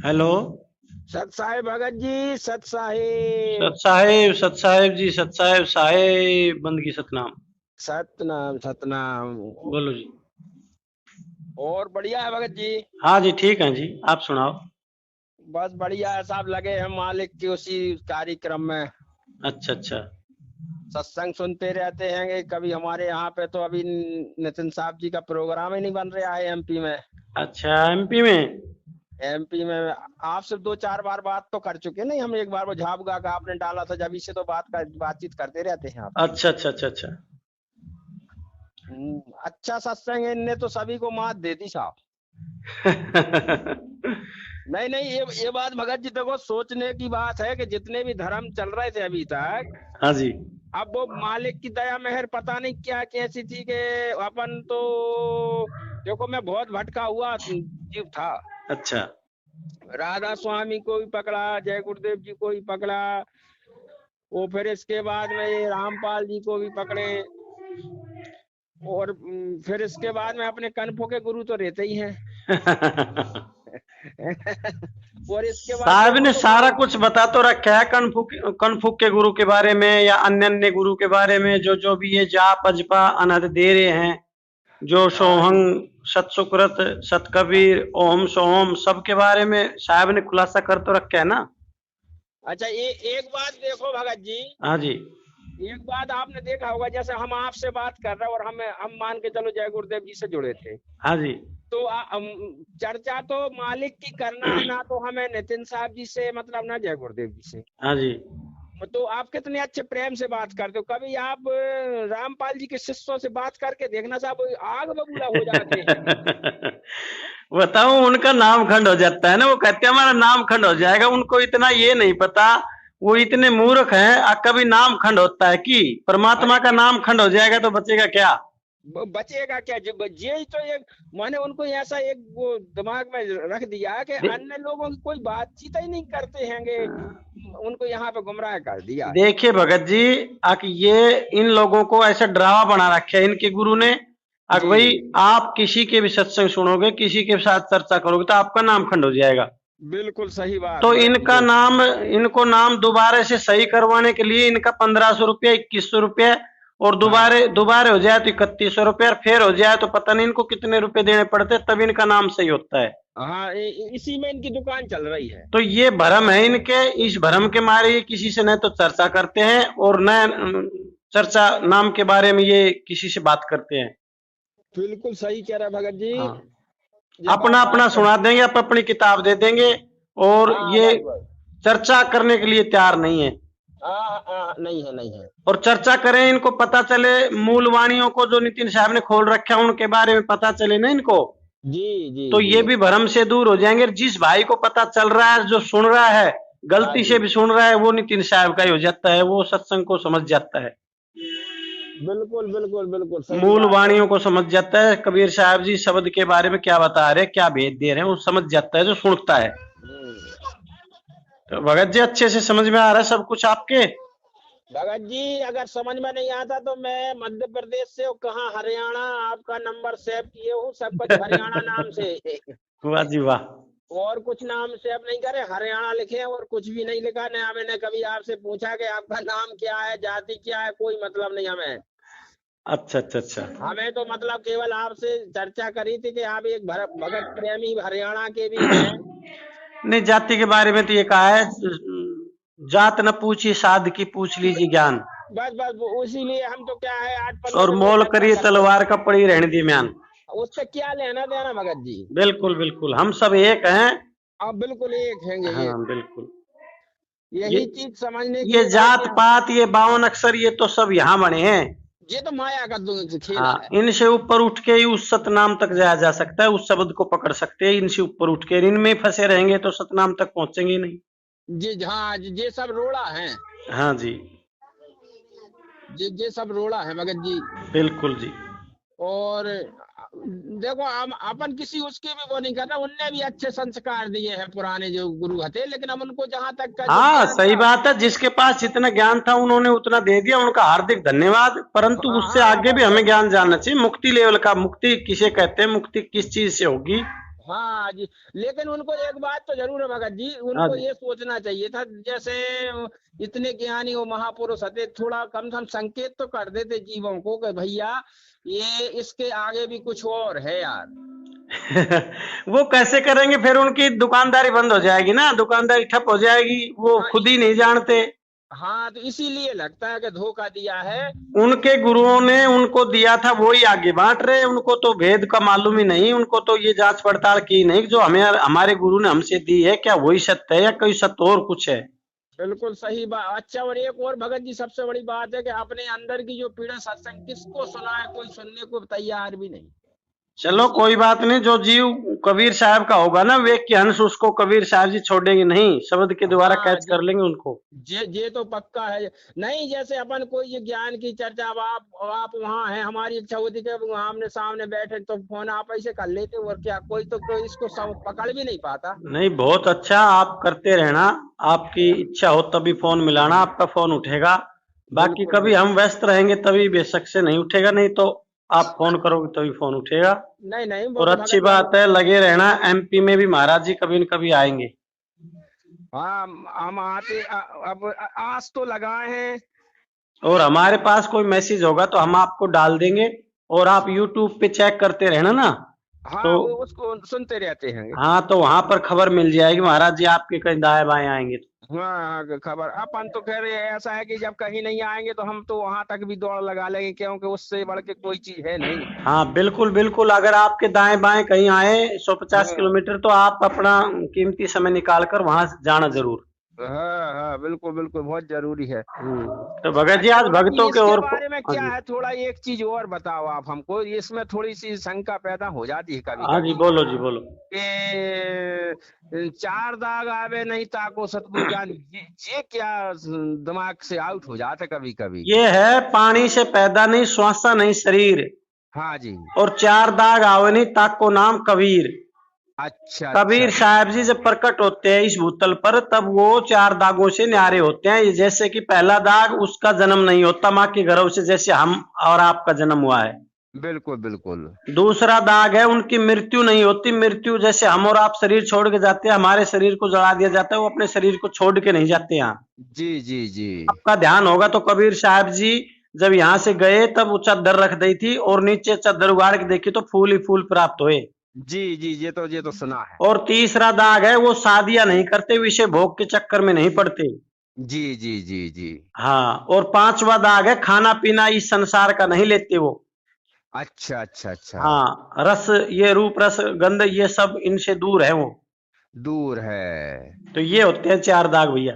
Hello. सत साहेब भगत जी, सत साहेब। सत साहेब जी, सत साहेब साहेब बंदगी सतनाम। सतनाम सतनाम। बोलो जी। और बढ़िया है भगत जी। हाँ जी, ठीक है जी, आप सुनाओ। बस बढ़िया है साहब, लगे हैं मालिक के उसी कार्यक्रम में। अच्छा अच्छा। सत्संग सुनते रहते हैं कि कभी हमारे यहाँ पे तो अभी नितिन साहब जी का प्रोग्राम ही नहीं बन रहा है एमपी में। अच्छा, एमपी में। एमपी में आपसे दो चार बार बात तो कर चुके, नहीं हम एक बार वो झाबुआ का आपने डाला था जब, इससे तो बातचीत करते रहते हैं आपसे। अच्छा अच्छा अच्छा अच्छा। अच्छा सत्संग है, इनने तो सभी को मात दे दी साहब। नहीं नहीं, ये बात भगत जी देखो, सोचने की बात है कि जितने भी धर्म चल रहे थे अभी तक, हाँ जी। अब वो मालिक की दया मेहर पता नहीं क्या कैसी थी कि अपन तो देखो, मैं बहुत भटका हुआ जीव था। अच्छा। राधा स्वामी को भी पकड़ा, जय गुरुदेव जी को भी पकड़ा, वो फिर इसके बाद में ये रामपाल जी को भी पकड़े, और फिर इसके बाद में अपने कनफों के गुरु तो रहते ही हैं। और इसके बाद साहब देखो ने तो सारा कुछ बता तो रखा है कनफुक के गुरु के बारे में या अन्य अन्य गुरु के बारे में, जो जो भी ये जाप अजपा अनहद दे रहे हैं, जो हाँ जी। सोहंग सतसुकृत सतकबीर ओम सोहम सब के बारे में साहब ने खुलासा कर तो रखा है ना। अच्छा, ये एक बात देखो भगत जी, हाँ जी। एक बात आपने देखा होगा, जैसे हम आपसे बात कर रहे हैं और हम मान के चलो जय गुरुदेव जी से जुड़े थे, हाँ जी। तो चर्चा तो मालिक की करना है ना, तो हमें नितिन साहब जी से मतलब ना जय गुरुदेव जी से। हाँ जी। तो आप कितने अच्छे प्रेम से बात करते हो, कभी आप रामपाल जी के शिष्यों से बात करके देखना साहब, वो आग बबूला हो जाते हैं। बताऊं, उनका नाम खंड हो जाता है ना, वो कहते हैं हमारा नाम खंड हो जाएगा, उनको इतना ये नहीं पता, वो इतने मूर्ख हैं। कभी नाम खंड होता है कि अरे परमात्मा का नाम खंड हो जाएगा तो बचेगा क्या। बचेगा क्या, जो ये तो एक मैंने उनको ऐसा एक वो दिमाग में रख दिया कि दे, अन्य लोगों की कोई बातचीत ही नहीं करते हैंगे, उनको यहाँ पे गुमराह कर दिया है। देखिए भगत जी, ये इन लोगों को ऐसा डरावा बना रखा है इनके गुरु ने। जी भाई, जी। आप किसी के भी सत्संग सुनोगे, किसी के साथ चर्चा करोगे तो आपका नाम खंड हो जाएगा। बिल्कुल सही बात तो भगत जी इनका ये। नाम, इनको नाम दोबारा से सही करवाने के लिए इनका 1500 रुपया 2100 रुपया, और हाँ दोबारे दोबारे हो जाए तो 3100 रुपया, और फिर हो जाए तो पता नहीं इनको कितने रुपए देने पड़ते, तब इनका नाम सही होता है। हाँ, इसी में इनकी दुकान चल रही है। तो ये भ्रम है इनके, इस भ्रम के मारे ये किसी से न तो चर्चा करते हैं और न चर्चा नाम के बारे में ये किसी से बात करते हैं। बिल्कुल सही कह रहे हैं भगत जी। हाँ, ये अपना बात अपना आप सुना देंगे, आप अपनी किताब दे देंगे, और हाँ ये बस बस। चर्चा करने के लिए तैयार नहीं है। हाँ हाँ, नहीं है नहीं है। और चर्चा करें, इनको पता चले मूल वाणियों को जो नितिन साहब ने खोल रखा है उनके बारे में पता चले ना इनको, जी जी तो जी। ये भी भ्रम से दूर हो जाएंगे। जिस भाई को पता चल रहा है, जो सुन रहा है, हाँ गलती से जी। भी सुन रहा है, वो नितिन साहब का ही हो जाता है, वो सत्संग को समझ जाता है, बिल्कुल बिल्कुल बिल्कुल सही मूल बात है। वाणियों को समझ जाता है। कबीर साहब जी शब्द के बारे में क्या बता रहे हैं, क्या भेद दे रहे हैं, वो समझ जाता है जो सुनता है। हम्म। तो भगत जी, अच्छे से समझ में आ रहा है सब कुछ आपके। भगत जी अगर समझ में नहीं आता तो मैं मध्य प्रदेश से और कहाँ हरियाणा आपका नंबर सेव किए हूँ, सब कुछ हरियाणा नाम से। वाह जी वाह। और कुछ नाम सेव नहीं करे, हरियाणा लिखे और कुछ भी नहीं लिखा। ना मैंने कभी आपसे पूछा कि आपका नाम क्या है, जाति क्या है, कोई मतलब नहीं हमें। अच्छा अच्छा अच्छा। हमें तो मतलब केवल आपसे चर्चा करी थी कि आप एक भगत प्रेमी हरियाणा के भी हैं। नहीं, जाति के बारे में तो ये कहा है, जात न पूछी साध की पूछ लीजिए ज्ञान, बस बस इसीलिए हम तो क्या है 8-15 और दिन से मोल चर्चा करिए करते हैं। तलवार का पड़ी रहने दी म्यान। उससे क्या लेना देना भगत जी। बिल्कुल बिल्कुल, हम सब एक हैं। आप बिल्कुल एक हैंगे, एक। हाँ बिल्कुल। ये यही चीज समझने की ये है भगत जात जी। पात, ये 52 अक्षर, ये तो सब यहाँ बने हैं। ये तो माया का खेला हाँ, है। इनसे ऊपर उठ के ही उस सतनाम तक जाया जा सकता है, उस शब्द को पकड़ सकते हैं। इनसे ऊपर उठ के इनमें फंसे रहेंगे तो सतनाम तक पहुंचेंगे ही नहीं। जी हाँ, ये सब रोड़ा है। हाँ जी। ये सब रोड़ा है भगत जी। बिल्कुल जी। और देखो हम अपन किसी उसके भी वो नहीं करना, उनने भी अच्छे संस्कार दिए हैं पुराने जो गुरु हथे, लेकिन हम उनको जहां तक का जो हाँ, ज्ञान सही था। बात है, जिसके पास जितना ज्ञान था उन्होंने उतना दे दिया, उनका हार्दिक धन्यवाद। परंतु उससे हाँ आगे बस भी हमें बस। ज्ञान जानना चाहिए, मुक्ति लेवल का। मुक्ति किसे कहते हैं, मुक्ति किस चीज से होगी, हाँ जी, लेकिन उनको एक बात तो जरूर है भगत जी, हाँ उनको जी। ये सोचना चाहिए था, जैसे इतने ज्ञानी वो महापुरुष थे, थोड़ा कम से कम संकेत तो कर देते जीवों को कि भैया ये इसके आगे भी कुछ और है यार। वो कैसे करेंगे, फिर उनकी दुकानदारी बंद हो जाएगी ना, दुकानदारी ठप हो जाएगी, वो हाँ खुद ही नहीं जानते। हाँ, तो इसीलिए लगता है कि धोखा दिया है। उनके गुरुओं ने उनको दिया था, वो ही आगे बांट रहे, उनको तो भेद का मालूम ही नहीं, उनको तो ये जांच पड़ताल की नहीं, जो हमें हमारे गुरु ने हमसे दी है क्या वही सत्य है या कोई सत्य और कुछ है। बिल्कुल सही बात। अच्छा, और एक और भगत जी सबसे बड़ी बात है कि अपने अंदर की जो पीड़ा सत्संग किसको सुनाए, कोई सुनने को तैयार भी नहीं। चलो कोई बात नहीं, जो जीव कबीर साहब का होगा ना, वेख के हंस, उसको कबीर साहब जी छोड़ेंगे नहीं, शब्द के द्वारा हाँ कैच जी, कर लेंगे उनको। ये तो पक्का है। नहीं, जैसे अपन कोई ये ज्ञान की चर्चा, अब आप वहाँ हैं, हमारी इच्छा होती है कि वहाँ आमने सामने बैठे तो फोन आप ऐसे कर लेते, और क्या कोई तो कोई इसको पकड़ भी नहीं पाता। नहीं, बहुत अच्छा, आप करते रहना, आपकी इच्छा हो तभी फोन मिलाना, आपका फोन उठेगा। बाकी बिल्कुल कभी बिल्कुल। हम व्यस्त रहेंगे तभी बेशक से नहीं उठेगा, नहीं तो आप फोन करोगे तभी फोन उठेगा। नहीं नहीं, वो और तो अच्छी भगत जी बात है, लगे रहना, एमपी में भी महाराज जी कभी न कभी आएंगे। हाँ, हम आते अब आस तो लगाए हैं। और हमारे पास कोई मैसेज होगा तो हम आपको डाल देंगे, और आप यूट्यूब पे चेक करते रहना ना, तो हाँ, वो उसको सुनते रहते हैं। हाँ, तो वहां पर खबर मिल जाएगी महाराज जी आपके कहीं दाएं बाएं आएंगे तो। हाँ, खबर अपन तो कह रहे हैं, ऐसा है कि जब कहीं नहीं आएंगे तो हम तो वहां तक भी दौड़ लगा लेंगे, क्योंकि उससे बढ़ के कोई चीज है नहीं। हाँ बिल्कुल बिल्कुल, अगर आपके दाएं बाएं कहीं आए 150 हाँ किलोमीटर, तो आप अपना कीमती समय निकाल कर वहां जाना जरूर। हाँ हाँ, बिल्कुल बिल्कुल, बहुत जरूरी है। तो भगत जी अच्छा आज भगत जी, भक्तों के इसके और बारे में हाँ क्या जी। है, थोड़ा एक चीज और बताओ आप हमको, इसमें थोड़ी सी शंका पैदा हो जाती है कभी हाँ जी, कभी बोलो जी बोलो। कि चार दाग आवे नहीं ताको सतगुरु ज्ञान, ये क्या दिमाग से आउट हो जाता है कभी कभी। ये है, पानी से पैदा नहीं, श्वासा नहीं शरीर, हाँ जी। और चार दाग आवे नहीं ताक को नाम कबीर। अच्छा अच्छा। कबीर साहब जी जब प्रकट होते हैं इस भूतल पर, तब वो चार दागों से न्यारे होते हैं। ये जैसे कि पहला दाग, उसका जन्म नहीं होता माँ के गर्भ से, जैसे हम और आपका जन्म हुआ है। बिल्कुल बिल्कुल। दूसरा दाग है, उनकी मृत्यु नहीं होती। मृत्यु जैसे हम और आप शरीर छोड़ के जाते हैं, हमारे शरीर को जला दिया जाता है, वो अपने शरीर को छोड़ के नहीं जाते। यहाँ जी जी जी। आपका ध्यान होगा तो कबीर साहब जी जब यहाँ से गए तब वो चादर रख दी थी, और नीचे चादर उगाड़ के देखी तो फूल ही फूल प्राप्त हुए। जी जी, ये तो सुना है। और तीसरा दाग है, वो शादियां नहीं करते, विषय भोग के चक्कर में नहीं पड़ते। जी जी जी जी। हाँ, और पांचवा दाग है, खाना पीना इस संसार का नहीं लेते वो। अच्छा अच्छा अच्छा। हाँ, रस, ये रूप रस गंध ये सब इनसे दूर है वो। दूर है। तो ये होते हैं चार दाग भैया।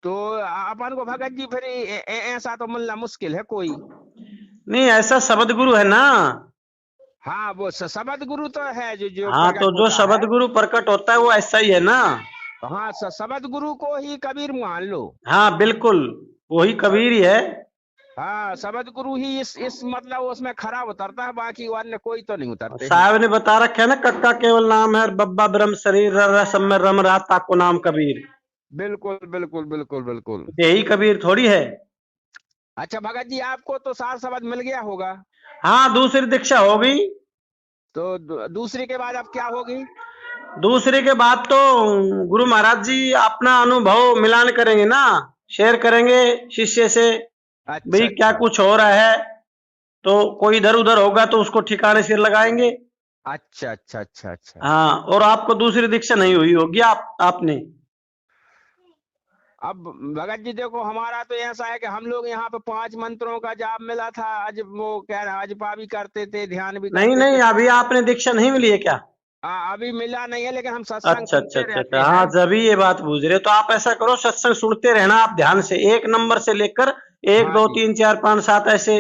तो अपन को भगत जी फिर ऐसा तो मिलना मुश्किल है कोई। नहीं, ऐसा शब्द गुरु है ना। हाँ, वो शब्द गुरु तो है जो हाँ, तो प्रकट जो होता शब्द है। गुरु प्रकट होता है वो ऐसा ही है ना। हाँ, शब्द गुरु को ही कबीर मान लो। हाँ बिल्कुल, वही कबीर ही है। हाँ, शब्द गुरु ही इस मतलब उसमें खरा उतरता है, बाकी अन्य कोई तो नहीं उतरते हैं। साहब ने बता रखा है ना, कक्का केवल नाम है, बब्बा ब्रह्म शरीर, रसम में रम रहा ताको नाम कबीर। बिल्कुल बिल्कुल बिल्कुल बिल्कुल। यही कबीर थोड़ी है। अच्छा भगत जी, आपको तो सार शब्द मिल गया होगा। हाँ, दूसरी दीक्षा हो गई। तो दूसरी के बाद अब क्या होगी। दूसरे के बाद तो गुरु महाराज जी अपना अनुभव मिलान करेंगे ना, शेयर करेंगे शिष्य से, अच्छा भाई क्या अच्छा कुछ हो रहा है। तो कोई इधर उधर होगा तो उसको ठिकाने से लगाएंगे। अच्छा अच्छा अच्छा अच्छा। हाँ, और आपको दूसरी दीक्षा नहीं हुई होगी, आपने। अब भगत जी देखो, हमारा तो ऐसा है कि हम लोग यहाँ पे 5 मंत्रों का जाप मिला था, आज वो कह रहे अजपा भी करते थे, ध्यान भी नहीं करते नहीं, थे। अभी आपने दीक्षा नहीं मिली है क्या? अभी मिला नहीं है, लेकिन हम सत्संग अच्छा अच्छा सुनते अच्छा रहते अच्छा, हाँ, हैं। जब ये बात पूछ रहे हो तो आप ऐसा करो, सत्संग सुनते रहना आप ध्यान से, एक नंबर से लेकर एक हाँ दो जी। तीन चार पाँच सात ऐसे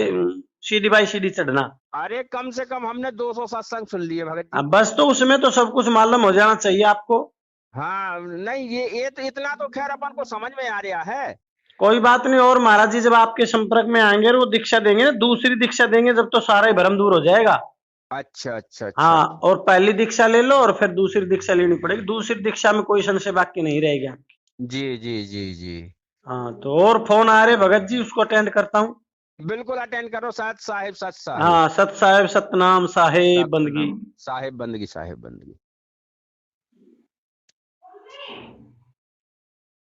सीढ़ी बाई सीढ़ी चढ़ना। अरे कम से कम हमने 200 सत्संग सुन लिए भगत जी। अब बस, तो उसमें तो सब कुछ मालूम हो जाना चाहिए आपको। हाँ, नहीं ये तो इतना तो खैर अपन को समझ में आ रहा है। कोई बात नहीं, और महाराज जी जब आपके संपर्क में आएंगे और वो दीक्षा देंगे ना, दूसरी दीक्षा देंगे जब, तो सारा ही भरम दूर हो जाएगा। अच्छा अच्छा अच्छा। हाँ, और पहली दीक्षा ले लो और फिर दूसरी दीक्षा लेनी पड़ेगी, दूसरी दीक्षा में कोई संशय बाकी नहीं रहेगी आपकी। जी जी जी जी। हाँ, तो और फोन आ रहे भगत जी, उसको अटेंड करता हूँ। बिल्कुल अटेंड करो, सत साहिब सत साहिब। हाँ, सत साहेब सतनाम साहेब बंदगी। सतनाम साहिब बंदगी, साहिब बंदगी।